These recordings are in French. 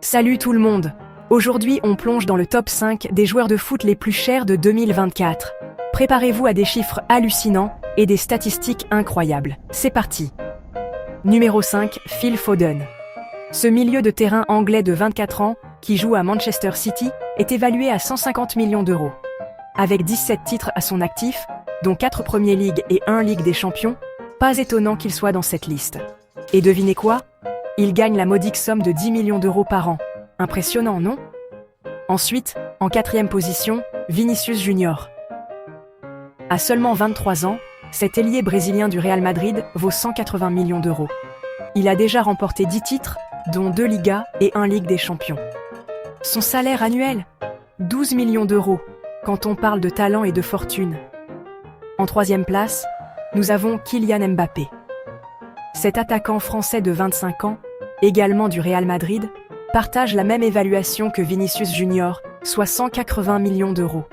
Salut tout le monde! Aujourd'hui, on plonge dans le top 5 des joueurs de foot les plus chers de 2024. Préparez-vous à des chiffres hallucinants et des statistiques incroyables. C'est parti! Numéro 5, Phil Foden. Ce milieu de terrain anglais de 24 ans, qui joue à Manchester City, est évalué à 150 millions d'euros. Avec 17 titres à son actif, dont 4 Premier League et 1 Ligue des Champions, pas étonnant qu'il soit dans cette liste. Et devinez quoi? Il gagne la modique somme de 10 millions d'euros par an. Impressionnant, non? Ensuite, en 4e position, Vinicius Junior. À seulement 23 ans, cet ailier brésilien du Real Madrid vaut 180 millions d'euros. Il a déjà remporté 10 titres, dont 2 Ligas et 1 Ligue des Champions. Son salaire annuel? 12 millions d'euros, quand on parle de talent et de fortune. En 3e place, nous avons Kylian Mbappé. Cet attaquant français de 25 ans, également du Real Madrid, partage la même évaluation que Vinicius Junior, soit 180 millions d'euros.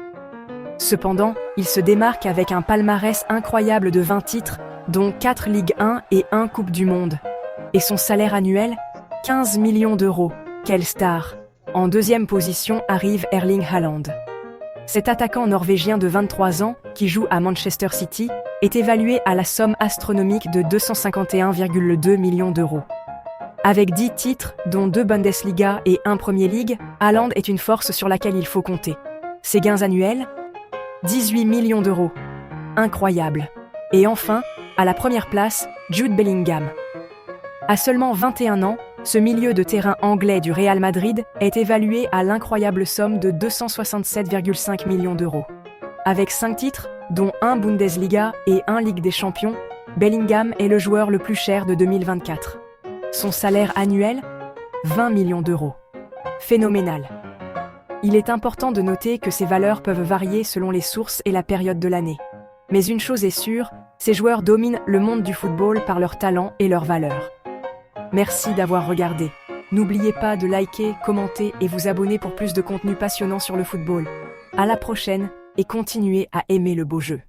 Cependant, il se démarque avec un palmarès incroyable de 20 titres, dont 4 Ligue 1 et 1 Coupe du Monde. Et son salaire annuel? 15 millions d'euros. Quelle star! En 2e position arrive Erling Haaland. Cet attaquant norvégien de 23 ans, qui joue à Manchester City, est évalué à la somme astronomique de 251,2 millions d'euros. Avec 10 titres, dont 2 Bundesliga et 1 Premier League, Haaland est une force sur laquelle il faut compter. Ses gains annuels? 18 millions d'euros. Incroyable. Et enfin, à la première place, Jude Bellingham. À seulement 21 ans, ce milieu de terrain anglais du Real Madrid est évalué à l'incroyable somme de 267,5 millions d'euros. Avec 5 titres, dont 1 Bundesliga et 1 Ligue des Champions, Bellingham est le joueur le plus cher de 2024. Son salaire annuel? 20 millions d'euros. Phénoménal. Il est important de noter que ces valeurs peuvent varier selon les sources et la période de l'année. Mais une chose est sûre, ces joueurs dominent le monde du football par leur talent et leur valeur. Merci d'avoir regardé. N'oubliez pas de liker, commenter et vous abonner pour plus de contenu passionnant sur le football. À la prochaine et continuez à aimer le beau jeu.